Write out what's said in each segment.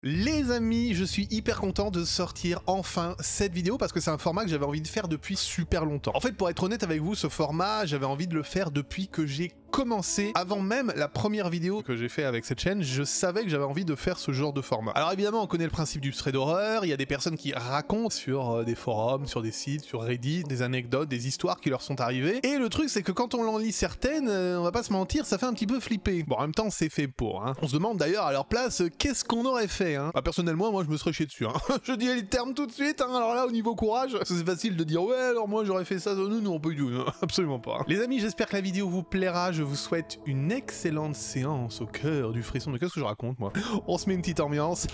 Les amis, je suis hyper content de sortir enfin cette vidéo parce que c'est un format que j'avais envie de faire depuis super longtemps. En fait, pour être honnête avec vous, ce format, j'avais envie de le faire depuis que j'ai commencé. Avant même la première vidéo que j'ai fait avec cette chaîne, je savais que j'avais envie de faire ce genre de format. Alors évidemment, on connaît le principe du thread d'horreur, il y a des personnes qui racontent sur des forums, sur des sites, sur Reddit, des anecdotes, des histoires qui leur sont arrivées. Et le truc, c'est que quand on en lit certaines, on va pas se mentir, ça fait un petit peu flipper. Bon, en même temps, c'est fait pour, hein. On se demande d'ailleurs à leur place, qu'est-ce qu'on aurait fait, hein. Bah, personnellement, moi, je me serais chié dessus, hein. Je dis les termes tout de suite, hein. Alors là, au niveau courage, c'est facile de dire, ouais, alors moi, j'aurais fait ça, non, pas du tout, non, absolument pas. Les amis, j'espère que la vidéo vous plaira, je vous souhaite une excellente séance au cœur du frisson. Mais qu'est-ce que je raconte, moi? On se met une petite ambiance.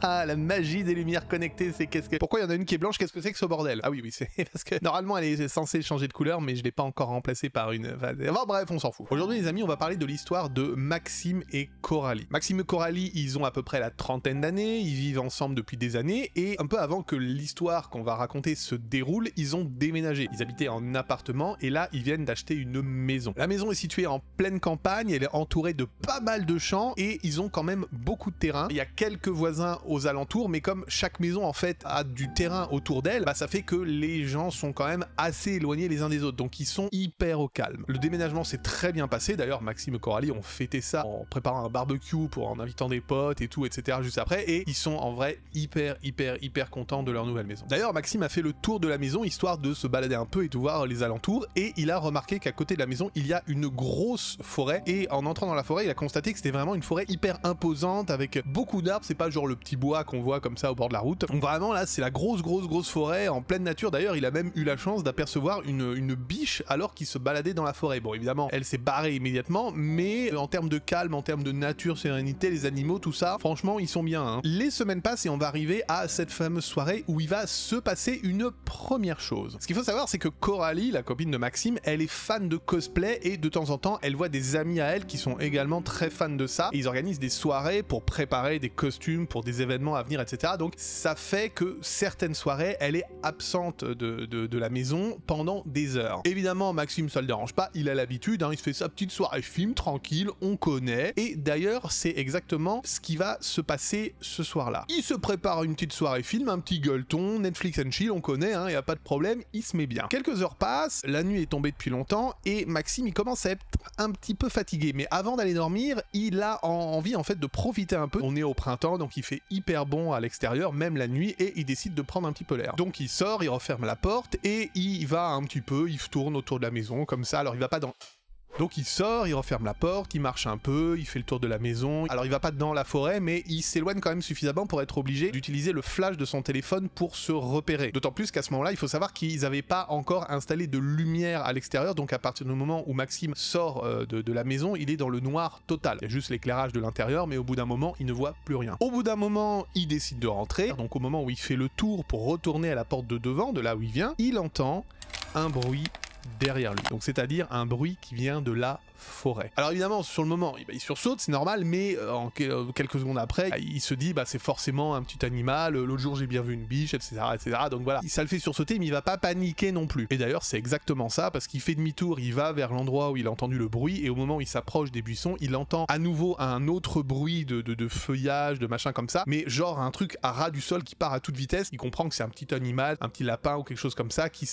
La magie des lumières connectées, c'est qu'est-ce que... Pourquoi il y en a une qui est blanche? Qu'est-ce que c'est que ce bordel? Ah oui, c'est parce que normalement elle est censée changer de couleur, mais je l'ai pas encore remplacée par une... Enfin, bref, on s'en fout. Aujourd'hui, les amis, on va parler de l'histoire de Maxime et Coralie. Maxime et Coralie, ils ont à peu près la trentaine d'années, ils vivent ensemble depuis des années, et un peu avant que l'histoire qu'on va raconter se déroule, ils ont déménagé. Ils habitaient en appartement, et là, ils viennent d'acheter une maison. La maison est située en pleine campagne, elle est entourée de pas mal de champs, et ils ont quand même beaucoup de terrain. Il y a quelques voisins aux alentours, mais comme chaque maison en fait a du terrain autour d'elle, bah ça fait que les gens sont quand même assez éloignés les uns des autres, donc ils sont hyper au calme. Le déménagement s'est très bien passé, d'ailleurs Maxime et Coralie ont fêté ça en préparant un barbecue, en invitant des potes et tout, etc. juste après, et ils sont en vrai hyper contents de leur nouvelle maison. D'ailleurs Maxime a fait le tour de la maison histoire de se balader un peu et de voir les alentours, et il a remarqué qu'à côté de la maison il y a une grosse forêt, et en entrant dans la forêt il a constaté que c'était vraiment une forêt hyper imposante avec beaucoup d'arbres, c'est pas genre le petit bois qu'on voit comme ça au bord de la route. Donc vraiment là c'est la grosse forêt en pleine nature. D'ailleurs il a même eu la chance d'apercevoir une biche alors qu'il se baladait dans la forêt. Bon évidemment elle s'est barrée immédiatement, mais en termes de calme, en termes de nature, sérénité, les animaux, tout ça, franchement ils sont bien, hein. Les semaines passent et on va arriver à cette fameuse soirée où il va se passer une première chose. Ce qu'il faut savoir c'est que Coralie, la copine de Maxime, elle est fan de cosplay et de temps en temps elle voit des amis à elle qui sont également très fans de ça, et ils organisent des soirées pour préparer des costumes pour des événements à venir, etc. Donc ça fait que certaines soirées, elle est absente de la maison pendant des heures. Évidemment, Maxime, ça le dérange pas, il a l'habitude, hein, il se fait sa petite soirée film, tranquille, on connaît. Et d'ailleurs, c'est exactement ce qui va se passer ce soir-là. Il se prépare une petite soirée film, un petit gueuleton, Netflix and chill, on connaît, hein, y a pas de problème, il se met bien. Quelques heures passent, la nuit est tombée depuis longtemps, et Maxime, il commence à être un petit peu fatigué. Mais avant d'aller dormir, il a envie, en fait, de profiter un peu. On est au printemps, donc il fait hyper bon à l'extérieur, même la nuit, et il décide de prendre un petit peu l'air. Donc il sort, il referme la porte, et il va un petit peu, il tourne autour de la maison, comme ça. Alors il va pas dans... Donc il sort, il referme la porte, il marche un peu, il fait le tour de la maison. Alors il va pas dans la forêt, mais il s'éloigne quand même suffisamment pour être obligé d'utiliser le flash de son téléphone pour se repérer. D'autant plus qu'à ce moment-là, il faut savoir qu'ils n'avaient pas encore installé de lumière à l'extérieur, donc à partir du moment où Maxime sort de la maison, il est dans le noir total. Il y a juste l'éclairage de l'intérieur, mais au bout d'un moment, il ne voit plus rien. Au bout d'un moment, il décide de rentrer, donc au moment où il fait le tour pour retourner à la porte de devant, de là où il vient, il entend un bruit derrière lui, donc c'est-à-dire un bruit qui vient de la forêt. Alors évidemment sur le moment il sursaute, c'est normal, mais quelques secondes après il se dit bah c'est forcément un petit animal, l'autre jour j'ai bien vu une biche, etc., donc voilà, ça le fait sursauter, mais il va pas paniquer non plus. Et d'ailleurs c'est exactement ça, parce qu'il fait demi-tour, il va vers l'endroit où il a entendu le bruit, et au moment où il s'approche des buissons, il entend à nouveau un autre bruit de feuillage, de machin comme ça, mais genre un truc à ras du sol qui part à toute vitesse. Il comprend que c'est un petit animal, un petit lapin ou quelque chose comme ça, qui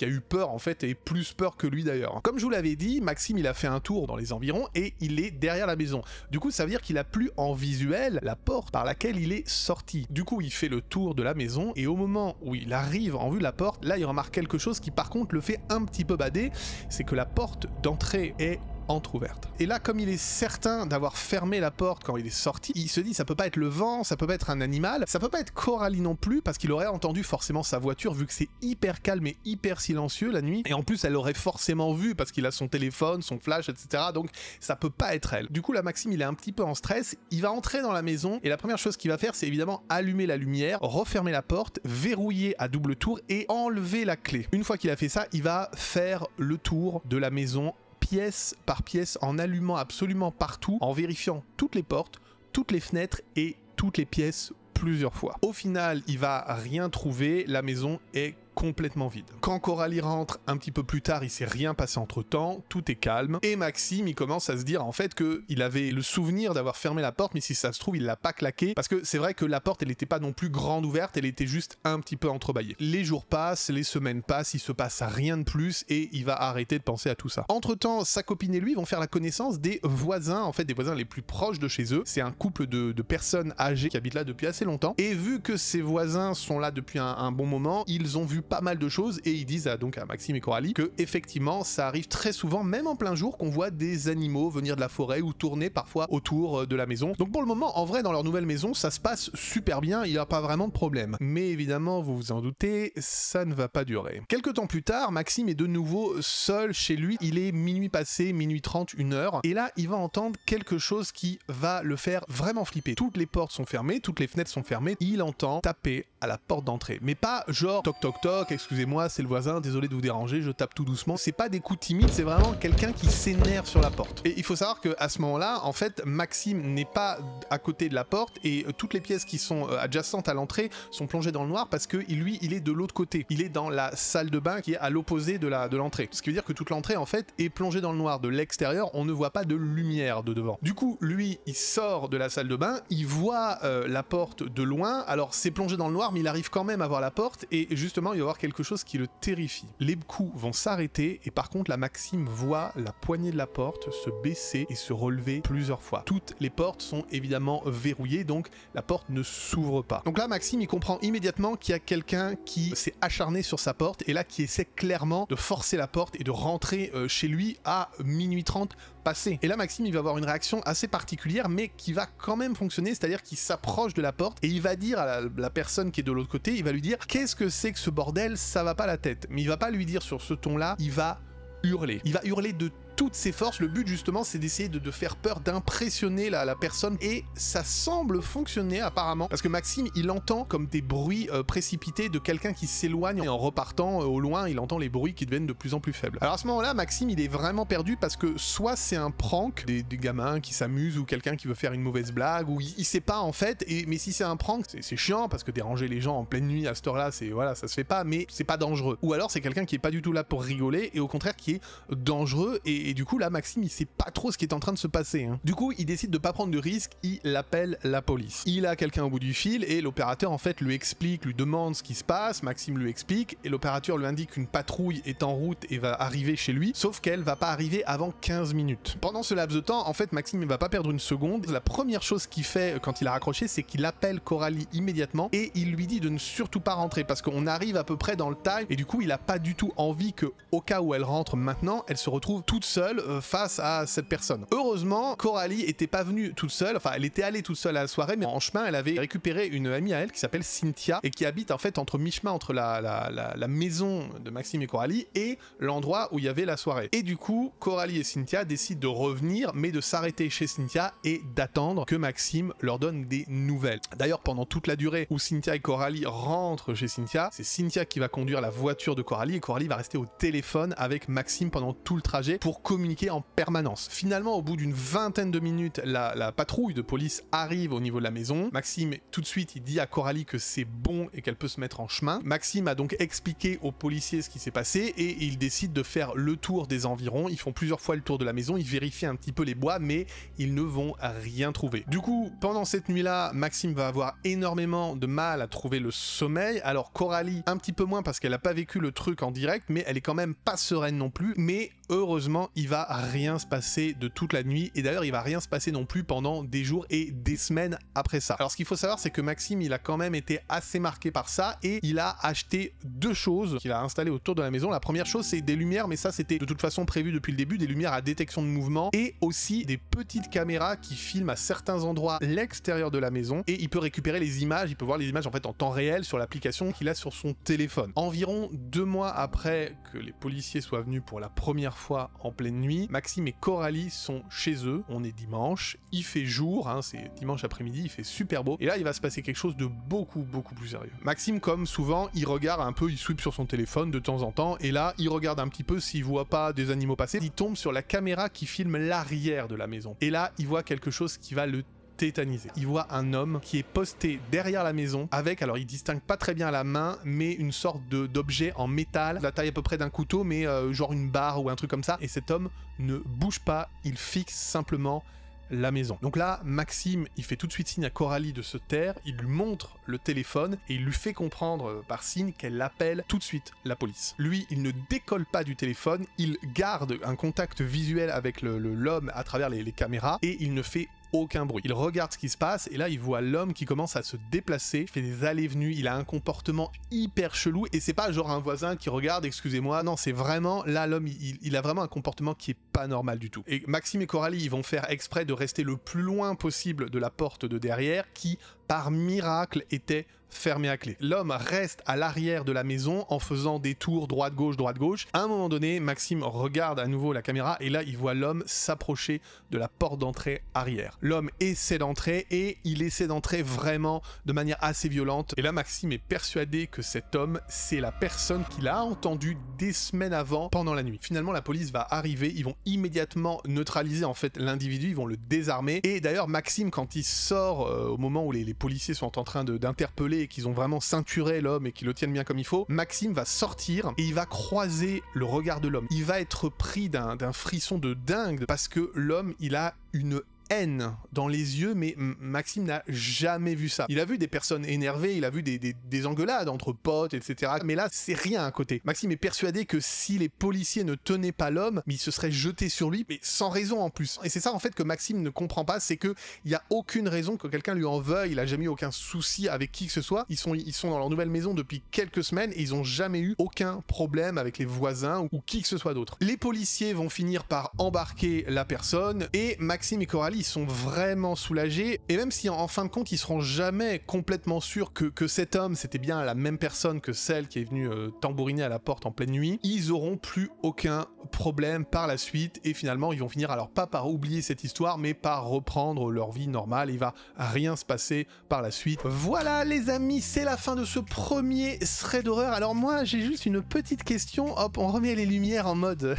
a eu peur en fait, et plus peur que lui d'ailleurs. Comme je vous l'avais dit, Maxime il a fait un tour dans les environs et il est derrière la maison. Du coup ça veut dire qu'il a plus en visuel la porte par laquelle il est sorti. Du coup il fait le tour de la maison, et au moment où il arrive en vue de la porte, là il remarque quelque chose qui par contre le fait un petit peu bader, c'est que la porte d'entrée est entrouverte. Et là, comme il est certain d'avoir fermé la porte quand il est sorti, il se dit ça peut pas être le vent, ça peut pas être un animal, ça peut pas être Coralie non plus, parce qu'il aurait entendu forcément sa voiture, vu que c'est hyper calme et hyper silencieux la nuit, et en plus elle l'aurait forcément vu parce qu'il a son téléphone, son flash, etc. Donc ça peut pas être elle. Du coup là Maxime il est un petit peu en stress, il va entrer dans la maison, et la première chose qu'il va faire c'est évidemment allumer la lumière, refermer la porte, verrouiller à double tour et enlever la clé. Une fois qu'il a fait ça, il va faire le tour de la maison pièce par pièce, en allumant absolument partout, en vérifiant toutes les portes, toutes les fenêtres et toutes les pièces plusieurs fois. Au final, il va rien trouver, la maison est complètement vide. Quand Coralie rentre un petit peu plus tard, il s'est rien passé entre temps, tout est calme, et Maxime il commence à se dire en fait qu'il avait le souvenir d'avoir fermé la porte, mais si ça se trouve il l'a pas claqué, parce que c'est vrai que la porte elle était pas non plus grande ouverte, elle était juste un petit peu entrebâillée. Les jours passent, les semaines passent, il se passe rien de plus et il va arrêter de penser à tout ça. Entre temps, sa copine et lui vont faire la connaissance des voisins, en fait des voisins les plus proches de chez eux. C'est un couple de personnes âgées qui habitent là depuis assez longtemps, et vu que ces voisins sont là depuis un bon moment, ils ont vu pas mal de choses et ils disent donc à Maxime et Coralie que effectivement ça arrive très souvent, même en plein jour, qu'on voit des animaux venir de la forêt ou tourner parfois autour de la maison. Donc pour le moment, en vrai, dans leur nouvelle maison, ça se passe super bien, il n'y a pas vraiment de problème. Mais évidemment, vous vous en doutez, ça ne va pas durer. Quelques temps plus tard, Maxime est de nouveau seul chez lui, il est minuit passé, minuit 30, 1h, et là il va entendre quelque chose qui va le faire vraiment flipper. Toutes les portes sont fermées, toutes les fenêtres sont fermées, il entend taper à la porte d'entrée. Mais pas genre toc toc toc, excusez-moi, c'est le voisin, désolé de vous déranger, je tape tout doucement. C'est pas des coups timides, c'est vraiment quelqu'un qui s'énerve sur la porte. Et il faut savoir qu'à ce moment-là, en fait, Maxime n'est pas à côté de la porte et toutes les pièces qui sont adjacentes à l'entrée sont plongées dans le noir parce que lui, il est de l'autre côté. Il est dans la salle de bain qui est à l'opposé de l'entrée. Ce qui veut dire que toute l'entrée, en fait, est plongée dans le noir. De l'extérieur, on ne voit pas de lumière de devant. Du coup, lui, il sort de la salle de bain, il voit la porte de loin. Alors, c'est plongé dans le noir, mais il arrive quand même à voir la porte et justement, il va voir quelque chose qui le terrifie. Les coups vont s'arrêter et par contre, la Maxime voit la poignée de la porte se baisser et se relever plusieurs fois. Toutes les portes sont évidemment verrouillées, donc la porte ne s'ouvre pas. Donc là, Maxime, il comprend immédiatement qu'il y a quelqu'un qui s'est acharné sur sa porte et là, qui essaie clairement de forcer la porte et de rentrer chez lui à minuit 30 passé. Et là, Maxime, il va avoir une réaction assez particulière, mais qui va quand même fonctionner, c'est-à-dire qu'il s'approche de la porte et il va dire à la personne qui est de l'autre côté, il va lui dire « Qu'est-ce que c'est que ce bordel? Ça va pas la tête ». Mais il va pas lui dire sur ce ton-là, il va hurler. Il va hurler de toutes ses forces. Le but justement, c'est d'essayer de faire peur, d'impressionner la personne, et ça semble fonctionner apparemment, parce que Maxime, il entend comme des bruits précipités de quelqu'un qui s'éloigne, et en repartant au loin, il entend les bruits qui deviennent de plus en plus faibles. Alors à ce moment-là, Maxime, il est vraiment perdu, parce que soit c'est un prank, des gamins qui s'amusent, ou quelqu'un qui veut faire une mauvaise blague, ou il sait pas en fait, mais si c'est un prank, c'est chiant, parce que déranger les gens en pleine nuit à cette heure-là, c'est voilà, ça se fait pas, mais c'est pas dangereux. Ou alors c'est quelqu'un qui est pas du tout là pour rigoler, et au contraire qui est dangereux, et du coup là Maxime il sait pas trop ce qui est en train de se passer, hein. Du coup il décide de pas prendre de risque, il appelle la police. Il a quelqu'un au bout du fil et l'opérateur en fait lui explique, lui demande ce qui se passe, Maxime lui explique et l'opérateur lui indique qu'une patrouille est en route et va arriver chez lui, sauf qu'elle va pas arriver avant 15 minutes. Pendant ce laps de temps, en fait Maxime il va pas perdre une seconde. La première chose qu'il fait quand il a raccroché, c'est qu'il appelle Coralie immédiatement et il lui dit de ne surtout pas rentrer parce qu'on arrive à peu près dans le time et du coup il a pas du tout envie que, au cas où elle rentre maintenant, elle se retrouve toute seule face à cette personne. Heureusement, Coralie était pas venue toute seule, enfin elle était allée toute seule à la soirée, mais en chemin elle avait récupéré une amie à elle qui s'appelle Cynthia et qui habite en fait entre mi-chemin entre la maison de Maxime et Coralie et l'endroit où il y avait la soirée. Et du coup, Coralie et Cynthia décident de revenir, mais de s'arrêter chez Cynthia et d'attendre que Maxime leur donne des nouvelles. D'ailleurs, pendant toute la durée où Cynthia et Coralie rentrent chez Cynthia, c'est Cynthia qui va conduire la voiture de Coralie et Coralie va rester au téléphone avec Maxime pendant tout le trajet pour communiquer en permanence. Finalement, au bout d'une vingtaine de minutes, la patrouille de police arrive au niveau de la maison. Maxime, tout de suite, il dit à Coralie que c'est bon et qu'elle peut se mettre en chemin. Maxime a donc expliqué aux policiers ce qui s'est passé et il décide de faire le tour des environs. Ils font plusieurs fois le tour de la maison, ils vérifient un petit peu les bois, mais ils ne vont rien trouver. Du coup, pendant cette nuit-là, Maxime va avoir énormément de mal à trouver le sommeil. Alors Coralie, un petit peu moins parce qu'elle n'a pas vécu le truc en direct, mais elle est quand même pas sereine non plus. Mais heureusement, il va rien se passer de toute la nuit et d'ailleurs il va rien se passer non plus pendant des jours et des semaines après ça. Alors ce qu'il faut savoir, c'est que Maxime il a quand même été assez marqué par ça et il a acheté deux choses qu'il a installées autour de la maison. La première chose, c'est des lumières, mais ça c'était de toute façon prévu depuis le début, des lumières à détection de mouvement et aussi des petites caméras qui filment à certains endroits l'extérieur de la maison et il peut récupérer les images, il peut voir les images en fait en temps réel sur l'application qu'il a sur son téléphone. Environ 2 mois après que les policiers soient venus pour la première fois en pleine nuit, Maxime et Coralie sont chez eux, on est dimanche, il fait jour, hein, c'est dimanche après-midi, il fait super beau, et là il va se passer quelque chose de beaucoup plus sérieux. Maxime, comme souvent, il regarde un peu, il sweep sur son téléphone de temps en temps, et là il regarde un petit peu s'il voit pas des animaux passer, il tombe sur la caméra qui filme l'arrière de la maison, et là il voit quelque chose qui va le tétanisé. Il voit un homme qui est posté derrière la maison avec, alors il distingue pas très bien la main, mais une sorte d'objet en métal, de la taille à peu près d'un couteau, mais genre une barre ou un truc comme ça. Et cet homme ne bouge pas, il fixe simplement la maison. Donc là, Maxime, il fait tout de suite signe à Coralie de se taire, il lui montre le téléphone et il lui fait comprendre par signe qu'elle appelle tout de suite la police. Lui, il ne décolle pas du téléphone, il garde un contact visuel avec l'homme à travers les caméras et il ne fait aucun bruit. Il regarde ce qui se passe et là il voit l'homme qui commence à se déplacer, fait des allées-venues, il a un comportement hyper chelou et c'est pas genre un voisin qui regarde, excusez-moi, non, c'est vraiment, là l'homme il a vraiment un comportement qui est pas normal du tout. Et Maxime et Coralie ils vont faire exprès de rester le plus loin possible de la porte de derrière qui, par miracle, était fermé à clé. L'homme reste à l'arrière de la maison en faisant des tours droite-gauche, droite-gauche. À un moment donné, Maxime regarde à nouveau la caméra et là, il voit l'homme s'approcher de la porte d'entrée arrière. L'homme essaie d'entrer et il essaie d'entrer vraiment de manière assez violente. Et là, Maxime est persuadé que cet homme, c'est la personne qu'il a entendue des semaines avant pendant la nuit. Finalement, la police va arriver, ils vont immédiatement neutraliser en fait l'individu, ils vont le désarmer. Et d'ailleurs, Maxime, quand il sort au moment où les policiers sont en train d'interpeller et qu'ils ont vraiment ceinturé l'homme et qu'ils le tiennent bien comme il faut, Maxime va sortir et il va croiser le regard de l'homme. Il va être pris d'un frisson de dingue parce que l'homme, il a une haine dans les yeux, mais Maxime n'a jamais vu ça. Il a vu des personnes énervées, il a vu des engueulades entre potes, etc. Mais là, c'est rien à côté. Maxime est persuadé que si les policiers ne tenaient pas l'homme, il se serait jeté sur lui, mais sans raison en plus. Et c'est ça en fait que Maxime ne comprend pas, c'est que il y a aucune raison que quelqu'un lui en veuille, il a jamais eu aucun souci avec qui que ce soit. Ils sont dans leur nouvelle maison depuis quelques semaines et ils ont jamais eu aucun problème avec les voisins ou qui que ce soit d'autre. Les policiers vont finir par embarquer la personne et Maxime et Coralie ils sont vraiment soulagés, et même si en fin de compte ils seront jamais complètement sûrs que cet homme c'était bien la même personne que celle qui est venue tambouriner à la porte en pleine nuit, ils auront plus aucun problème par la suite et finalement ils vont finir alors pas par oublier cette histoire mais par reprendre leur vie normale, il va rien se passer par la suite. Voilà les amis, c'est la fin de ce premier thread d'horreur. Alors moi j'ai juste une petite question, hop on remet les lumières en mode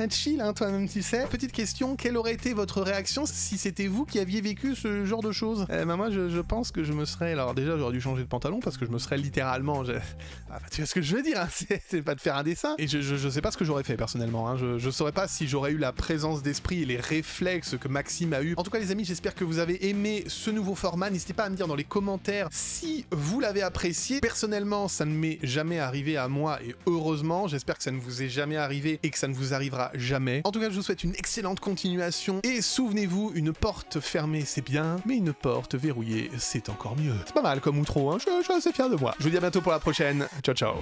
chill hein, toi-même tu sais. Petite question, quelle aurait été votre réaction si c'était vous qui aviez vécu ce genre de choses? Moi je pense que je me serais, alors déjà j'aurais dû changer de pantalon parce que je me serais littéralement, tu vois ce que je veux dire hein, c'est pas de faire un dessin, et je sais pas ce que j'aurais fait personnellement hein. Je saurais pas si j'aurais eu la présence d'esprit et les réflexes que Maxime a eu. En tout cas les amis, j'espère que vous avez aimé ce nouveau format, n'hésitez pas à me dire dans les commentaires si vous l'avez apprécié. Personnellement ça ne m'est jamais arrivé à moi et heureusement, j'espère que ça ne vous est jamais arrivé et que ça ne vous arrivera jamais. En tout cas je vous souhaite une excellente continuation et souvenez-vous, une porte fermée c'est bien, mais une porte verrouillée c'est encore mieux. C'est pas mal comme outro hein, je suis assez fier de moi. Je vous dis à bientôt pour la prochaine, ciao ciao.